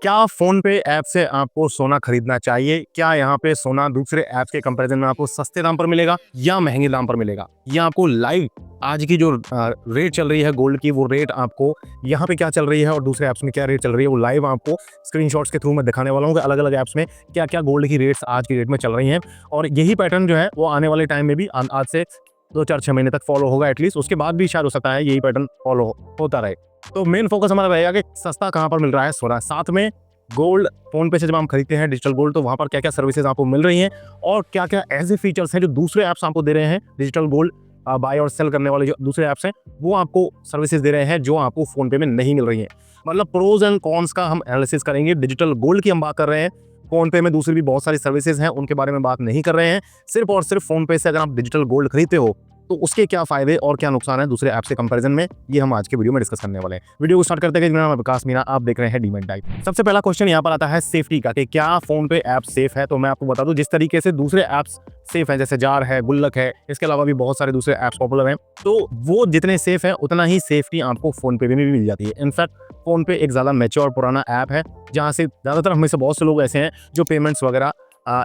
क्या फोन पे ऐप से आपको सोना खरीदना चाहिए? क्या यहाँ पे सोना दूसरे ऐप के कंपैरिजन में आपको सस्ते दाम पर मिलेगा या महंगे दाम पर मिलेगा? या आपको लाइव आज की जो रेट चल रही है गोल्ड की, वो रेट आपको यहाँ पे क्या चल रही है और दूसरे ऐप्स में क्या रेट चल रही है, वो लाइव आपको स्क्रीनशॉट्स के थ्रू मैं दिखाने वाला हूँ कि अलग अलग ऐप्स में क्या क्या गोल्ड की रेट्स आज की डेट में चल रही हैं। और यही पैटर्न जो है वो आने वाले टाइम में भी आज से 2 4 6 महीने तक फॉलो होगा एटलीस्ट, उसके बाद भी शायद हो सकता है यही पैटर्न फॉलो होता रहे। तो मेन फोकस हमारा रहेगा कि सस्ता कहाँ पर मिल रहा है सोना, साथ में गोल्ड फोन पे से जब हम खरीदते हैं डिजिटल गोल्ड तो वहाँ पर क्या क्या सर्विसेज आपको मिल रही हैं और क्या क्या ऐसे फीचर्स हैं जो दूसरे ऐप्स आपको दे रहे हैं। डिजिटल गोल्ड बाय और सेल करने वाले जो दूसरे ऐप्स हैं वो आपको सर्विसेज दे रहे हैं जो आपको फोन पे में नहीं मिल रही हैं। मतलब प्रोज एंड कॉन्स का हम एनालिसिस करेंगे। डिजिटल गोल्ड की हम बात कर रहे हैं, फोन पे में दूसरी भी बहुत सारी सर्विसेज हैं उनके बारे में बात नहीं कर रहे हैं। सिर्फ और सिर्फ फोन पे से अगर आप डिजिटल गोल्ड खरीदते हो तो उसके क्या फायदे और क्या नुकसान है दूसरे ऐप से कंपैरिजन में, ये हम आज के वीडियो में डिस्कस करने वाले हैं। वीडियो को स्टार्ट करते हैं। मेरा नाम है विकास मीना, आप देख रहे हैं डीमैट डाइट। सबसे पहला क्वेश्चन यहाँ पर आता है सेफ्टी का कि क्या फोन पे ऐप सेफ है। तो मैं आपको बता दूं जिस तरीके से दूसरे ऐप्स सेफ है, जैसे जार है, गुल्लक है, इसके अलावा भी बहुत सारे दूसरे ऐप्स पॉपुलर हैं, तो वो जितने सेफ है उतना ही सेफ्टी आपको फोन पे में भी मिल जाती है। इनफैक्ट फोन पे एक ज़्यादा मैच्योर पुराना ऐप है जहाँ से ज़्यादातर हमें से बहुत से लोग ऐसे हैं जो पेमेंट्स वगैरह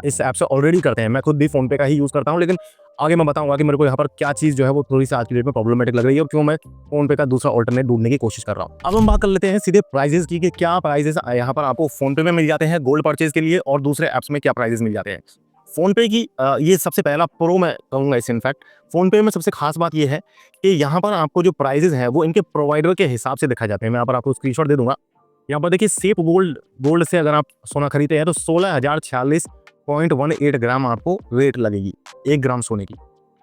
इस ऐप से ऑलरेडी करते हैं। मैं खुद भी फोन पे का ही यूज़ करता हूँ, लेकिन आगे मैं बताऊंगा कि मेरे को यहाँ पर क्या चीज़ जो है वो थोड़ी सी आज की डेट में प्रॉब्लमेटिक लग रही है और क्यों मैं फोन पे का दूसरा ऑल्टरनेट ढूंढने की कोशिश कर रहा हूँ। अब हम बात कर लेते हैं सीधे प्राइजेस की कि क्या प्राइजेस यहाँ पर आपको फोन पे में मिल जाते हैं गोल्ड परचेज के लिए और दूसरे ऐप्स में क्या प्राइजेस मिल जाते हैं। फोन पे की ये सबसे पहला प्रो मैं कहूँगा इस। इनफैक्ट फोन पे में सबसे खास बात ये है कि यहाँ पर आपको जो प्राइजेस हैं वो इनके प्रोवाइडर के हिसाब से दिखाए जाते हैं। मैं यहाँ पर आपको स्क्रीनशॉट दे दूंगा। यहाँ पर देखिए सेफ गोल्ड से अगर आप सोना खरीदते हैं तो 16,046.18 ग्राम आपको रेट लगेगी 1 ग्राम सोने की।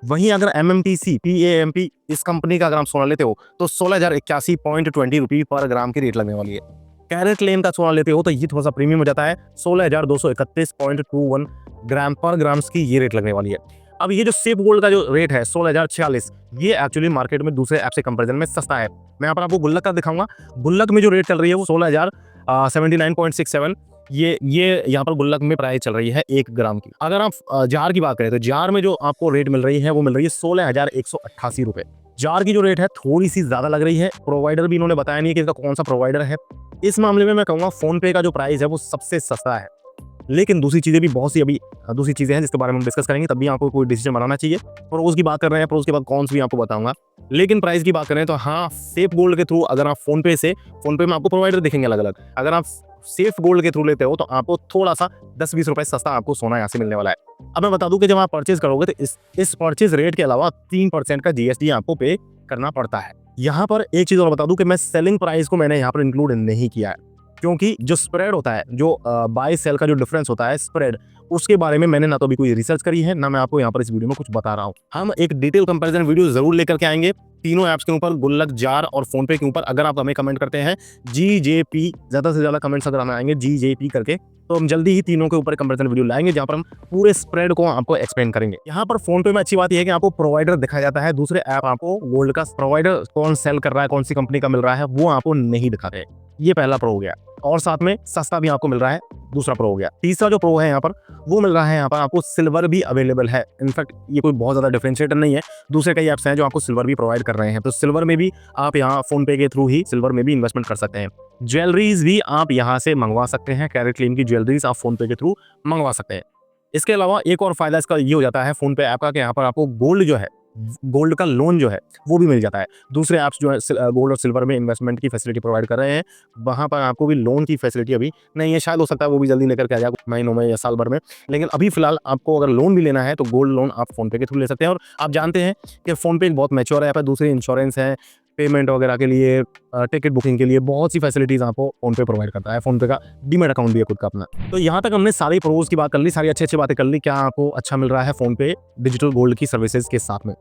वहीं अगर MMTC PAMP इस कंपनी का अगर आप सोना लेते हो तो 16,081.20 रुपये पर ग्राम की रेट लगने वाली है। कैरेट लेन का सोना लेते हो तो ये थोड़ा सा प्रीमियम हो जाता है, 16,231.21 ग्राम पर ग्राम्स की ये रेट लगने वाली है। अब ये जो सेफ गोल्ड का जो रेट है 16,046, ये एक्चुअली मार्केट में दूसरे ऐप से कंपैरिजन में सस्ता है। मैं यहाँ पर आपको गुल्लक का दिखाऊंगा। गुल्लक में जो रेट चल रही है वो 16,079.67, ये यहाँ पर गुल्लक में प्राइस चल रही है 1 ग्राम की। अगर आप जार की बात करें तो जार में जो आपको रेट मिल रही है वो मिल रही है 16,188 रुपये। जार की जो रेट है थोड़ी सी ज्यादा लग रही है। प्रोवाइडर भी इन्होंने बताया नहीं कि इसका कौन सा प्रोवाइडर है। इस मामले में मैं कहूँगा फोन पे का जो प्राइस है वो सबसे सस्ता है, लेकिन दूसरी चीजें भी बहुत सी अभी दूसरी चीजें हैं जिसके बारे में हम डिस्कस करेंगे, तब भी आपको कोई डिसीजन बनाना चाहिए। प्रोज की बात कर रहे हैं, प्रोज के बाद कॉन्स भी आपको बताऊंगा। लेकिन प्राइस की बात करें तो हाँ, सेफ गोल्ड के थ्रू अगर आप फोन पे में आपको प्रोवाइडर दिखेंगे अलग अलग। अगर आप सेफ गोल्ड के थ्रू लेते हो तो आपको थोड़ा सा 10-20 रुपए सस्ता आपको सोना यहाँ से मिलने वाला है। अब मैं बता दूं कि जब आप परचेज करोगे तो इस परचेज रेट के अलावा 3% का GST आपको पे करना पड़ता है। यहाँ पर एक चीज और बता दूं कि मैं सेलिंग प्राइस को मैंने यहाँ पर इंक्लूड नहीं किया है, क्योंकि जो स्प्रेड होता है, जो बाय सेल का जो डिफरेंस होता है स्प्रेड, उसके बारे में मैंने ना तो अभी कोई रिसर्च करी है ना मैं आपको यहाँ पर इस वीडियो में कुछ बता रहा हूँ। हम एक डिटेल कंपैरिजन वीडियो जरूर लेकर के आएंगे तीनों ऐप्स के ऊपर, गुल्लक, जार और फोन पे के ऊपर। अगर आप हमें कमेंट करते हैं GJP, ज्यादा से ज्यादा कमेंट्स अगर हमें आएंगे GJP करके, तो हम जल्दी ही तीनों के ऊपर कंपैरिजन वीडियो लाएंगे जहां पर हम पूरे स्प्रेड को आपको एक्सप्लेन करेंगे। यहाँ पर फोन पे में अच्छी बात यह है कि आपको प्रोवाइडर दिखाया जाता है, दूसरे ऐप आपको गोल्ड का प्रोवाइडर कौन सेल कर रहा है, कौन सी कंपनी का मिल रहा है, वो आपको नहीं दिखाते। ये पहला प्रो हो गया और साथ में सस्ता भी आपको मिल रहा है, दूसरा प्रो हो गया। तीसरा जो प्रो है यहाँ पर वो मिल रहा है, यहाँ पर आपको सिल्वर भी अवेलेबल है। इनफैक्ट ये कोई बहुत ज्यादा डिफरेंशिएटर नहीं है, दूसरे कई ऐप्स हैं जो आपको सिल्वर भी प्रोवाइड कर रहे हैं, तो सिल्वर में भी आप यहाँ फोन पे के थ्रू ही सिल्वर में भी इन्वेस्टमेंट कर सकते हैं। ज्वेलरीज भी आप यहाँ से मंगवा सकते हैं, कैरेट लेन की ज्वेलरीज आप फोन पे के थ्रू मंगवा सकते हैं। इसके अलावा एक और फायदा इसका ये हो जाता है फोन पे ऐप का कि यहाँ पर आपको गोल्ड का लोन जो है वो भी मिल जाता है। दूसरे ऐप्स जो है गोल्ड और सिल्वर में इन्वेस्टमेंट की फैसिलिटी प्रोवाइड कर रहे हैं, वहां पर आपको भी लोन की फैसिलिटी अभी नहीं है। शायद हो सकता है वो भी जल्दी लेकर के आ जाए महीनों में या साल भर में, लेकिन अभी फिलहाल आपको अगर लोन भी लेना है तो गोल्ड लोन आप फोन पे के थ्रू ले सकते हैं। और आप जानते हैं कि फोन पे एक बहुत मैच्योर ऐप है, दूसरी इंश्योरेंस है, पेमेंट वगैरह के लिए, टिकट बुकिंग के लिए बहुत सी फैसिलिटीज आपको फोन पे प्रोवाइड करता है। फोन पे का डीमैट अकाउंट भी है खुद का अपना। तो यहाँ तक हमने सारी प्रोज की बात कर ली, सारी अच्छी बातें कर ली, क्या आपको अच्छा मिल रहा है फोन पे डिजिटल गोल्ड की सर्विसेज के साथ में।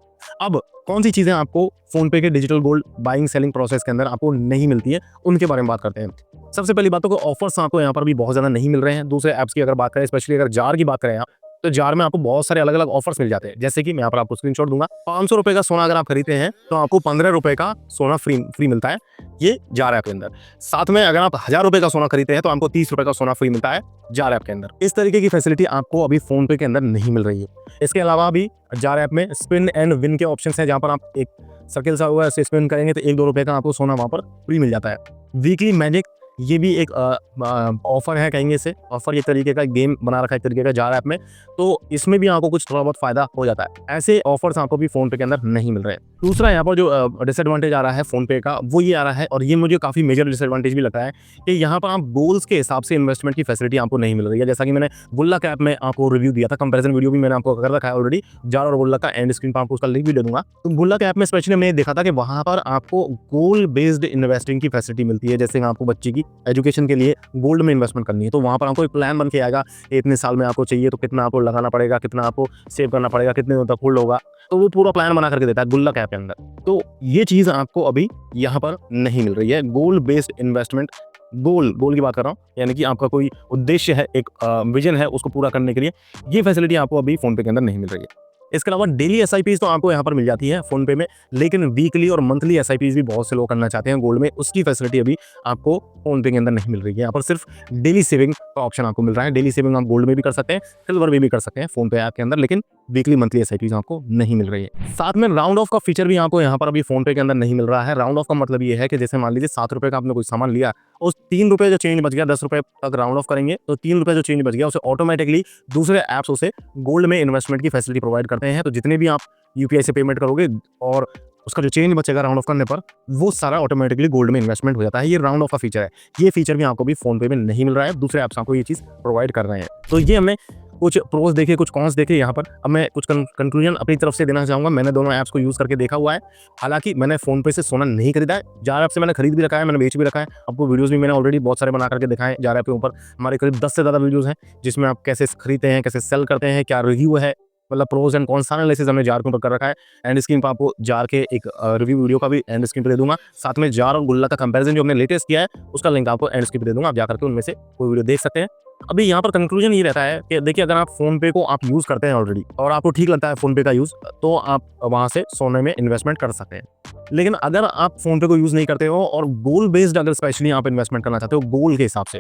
अब कौन सी चीजें आपको फोन पे के digital gold buying selling process के अंदर आपको नहीं मिलती है, उनके बारे में बात करते हैं। सबसे पहली बात तो ऑफर्स आपको यहाँ पर भी बहुत ज्यादा नहीं मिल रहे हैं दूसरे ऐप्स की अगर बात करें, स्पेशली अगर जार की बात करें आप, तो जार में आपको बहुत सारे अलग अलग ऑफर्स मिल जाते हैं। जैसे कि मैं यहाँ पर आपको स्क्रीनशॉट दूंगा, 500 रुपए का सोना अगर आप खरीदते हैं तो आपको 15 रुपए का सोना फ्री मिलता है ये जार ऐप के अंदर। साथ में अगर आप 1000 रुपए का सोना खरीदते हैं तो आपको 30 रुपए का सोना फ्री मिलता है जार ऐप के अंदर। इस तरीके की फैसिलिटी आपको अभी फोन पे के अंदर नहीं मिल रही है। इसके अलावा भी जार ऐप में स्पिन एंड विन के ऑप्शन है, जहां पर आप एक सर्किल सा हुआ है, स्पिन करेंगे तो 1-2 रुपए का आपको सोना वहां पर फ्री मिल जाता है। वीकली मैजिक ये भी एक ऑफर है, कहेंगे इसे ऑफर, ये तरीके का गेम बना रखा है एक तरीके का जार ऐप में, तो इसमें भी आपको कुछ थोड़ा बहुत फायदा हो जाता है। ऐसे ऑफर्स आपको भी फोन पे के अंदर नहीं मिल रहे हैं। दूसरा यहाँ पर जो डिसएडवांटेज आ रहा है फोन पे का, वो ये आ रहा है, और ये मुझे काफी मेजर डिसएडवांटेज भी लगता है, कि यहाँ पर आप गोल्स के हिसाब से इन्वेस्टमेंट की फैसिलिटी आपको नहीं मिल रही है। जैसा कि मैंने गुल्लक ऐप में आपको रिव्यू दिया था, कंपैरिजन वीडियो भी मैंने आपको कर रखा है ऑलरेडी, जार और गुल्लक का, एंड स्क्रीन पर आपको उसका लिंक भी दे दूंगा। तो गुल्लक ऐप में स्पेशली मैंने देखा था कि वहां पर आपको गोल्ड बेस्ड इन्वेस्टिंग की फैसिलिटी मिलती है। जैसे आपको बच्चे की एजुकेशन के लिए गोल्ड में इन्वेस्टमेंट करनी है, तो वहां पर आपको एक प्लान बन के आएगा, इतने साल में आपको चाहिए तो कितना आपको लगाना पड़ेगा, कितना आपको सेव करना पड़ेगा, कितने दिनों तक होल्ड होगा, तो वो पूरा प्लान बना करके देता है गुल्लक ऐप के अंदर। तो ये चीज आपको अभी यहाँ पर नहीं मिल रही है। गोल्ड बेस्ड इन्वेस्टमेंट, गोल की बात कर रहा हूँ, यानी कि आपका कोई उद्देश्य है, एक विजन है, उसको पूरा करने के लिए ये फैसिलिटी आपको अभी फोन पे के अंदर नहीं मिल रही है। इसके अलावा डेली एसआईपीज तो आपको यहाँ पर मिल जाती है फोन पे में, लेकिन वीकली और मंथली एसआईपीज भी बहुत से लोग करना चाहते हैं गोल्ड में, उसकी फैसिलिटी अभी आपको फोन पे के अंदर नहीं मिल रही है। यहाँ पर सिर्फ डेली सेविंग का ऑप्शन आपको मिल रहा है। डेली सेविंग आप गोल्ड में भी कर सकते हैं, सिल्वर में भी कर सकते हैं फोन पे ऐप के अंदर, लेकिन वीकली मंथली एसआईपीज आपको नहीं मिल रही है। साथ में राउंड ऑफ का फीचर भी आपको यहाँ पर अभी फोन पे के अंदर नहीं मिल रहा है। राउंड ऑफ का मतलब ये है कि जैसे मान लीजिए 7 रुपए का आपने कोई सामान लिया, उस 3 रुपए जो चेंज बच गया, 10 रुपए तक राउंड ऑफ करेंगे तो 3 रुपए जो चेंज बच गया, उसे ऑटोमेटिकली दूसरे ऐप्स उसे गोल्ड में इन्वेस्टमेंट की फैसिलिटी प्रोवाइड करते हैं। तो जितने भी आप यूपीआई से पेमेंट करोगे और उसका जो चेंज बचेगा राउंड ऑफ करने पर, वो सारा ऑटोमेटिकली गोल्ड में इन्वेस्टमेंट हो जाता है। ये राउंड ऑफ का फीचर है। ये फीचर भी आपको भी फोन पे में नहीं मिल रहा है, दूसरे ऐप्स आपको ये चीज प्रोवाइड कर रहे हैं। तो ये हमने कुछ प्रोज देखे, कुछ कॉन्स देखे यहाँ पर। अब मैं कुछ कंक्लूजन अपनी तरफ से देना चाहूंगा। मैंने दोनों ऐप्स को यूज करके देखा हुआ है। हालांकि मैंने फोन पे से सोना नहीं खरीदा है, जार ऐप से मैंने खरीद भी रखा है, मैंने बेच भी रखा है। आपको वीडियोस भी मैंने ऑलरेडी बहुत सारे बना करके दिखाए जार ऐप के ऊपर। हमारे करीब 10 से ज़्यादा वीडियोस हैं जिसमें आप कैसे खरीदते हैं, कैसे सेल करते हैं, क्या रिव्यू है, मतलब प्रोज एंड कॉन्स सारा एनालिसिस हमने जार के ऊपर कर रखा है। एंड स्क्रीन पर आपको जार के एक रिव्यू वीडियो का भी एंड स्क्रीन पर दे दूंगा। साथ में जार और गुल्लक का कंपैरिजन जो हमने लेटेस्ट किया है, उसका लिंक आपको एंड स्क्रीन पर दे दूंगा, आप जाकर के उनमें से कोई वीडियो देख सकते हैं। अभी यहाँ पर कंक्लूजन ये रहता है कि देखिए, अगर आप फोन पे को आप यूज करते हैं ऑलरेडी और आपको ठीक लगता है फोन पे का यूज, तो आप वहां से सोने में इन्वेस्टमेंट कर सकते हैं। लेकिन अगर आप फोन पे को यूज नहीं करते हो और गोल बेस्ड अगर स्पेशली आप इन्वेस्टमेंट करना चाहते हो गोल के हिसाब से,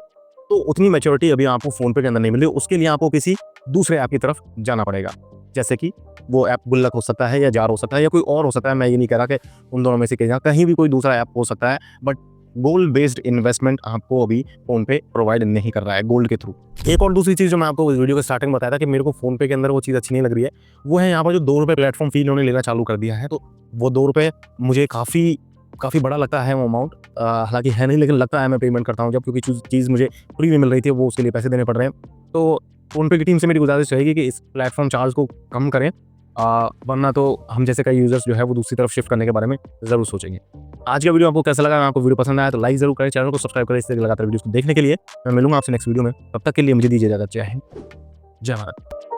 तो उतनी मैच्योरिटी अभी आपको फोन पे के अंदर नहीं मिल रही। उसके लिए आपको किसी दूसरे ऐप की तरफ जाना पड़ेगा, जैसे कि वो ऐप गुल्लक हो सकता है, या जार हो सकता है, या कोई और हो सकता है। मैं ये नहीं कह रहा कि उन दोनों में से कहीं भी कोई दूसरा ऐप हो सकता है, बट गोल्ड बेस्ड इन्वेस्टमेंट आपको अभी फोन पे प्रोवाइड नहीं कर रहा है गोल्ड के थ्रू। एक और दूसरी चीज जो मैं आपको इस वीडियो के स्टार्टिंग में बताया था कि मेरे को फोन पे के अंदर वो चीज अच्छी नहीं लग रही है, वो है यहाँ पर जो 2 रुपए प्लेटफॉर्म फी इन्होंने लेना चालू कर दिया है। तो वो 2 रुपए मुझे काफ़ी बड़ा लगता है वो अमाउंट। हालांकि है नहीं, लेकिन लगता है मैं पेमेंट करता हूँ जब, क्योंकि चीज़ मुझे फ्री में मिल रही थी, वो उसके लिए पैसे देने पड़ रहे हैं। तो फोनपे की टीम से मेरी गुजारिश रहेगी कि इस प्लेटफॉर्म चार्ज को कम करें, वरना तो हम जैसे कई यूजर्स जो है वो दूसरी तरफ शिफ्ट करने के बारे में ज़रूर सोचेंगे। आज का वीडियो आपको कैसा लगा? आपको वीडियो पसंद आया तो लाइक जरूर करें, चैनल को सब्सक्राइब करें, इस तरह लगातार वीडियोस को देखने के लिए। मैं मिलूंगा आपसे नेक्स्ट वीडियो में, तब तक के लिए मुझे दीजिए इजाजत। जय हिंद, जय भारत।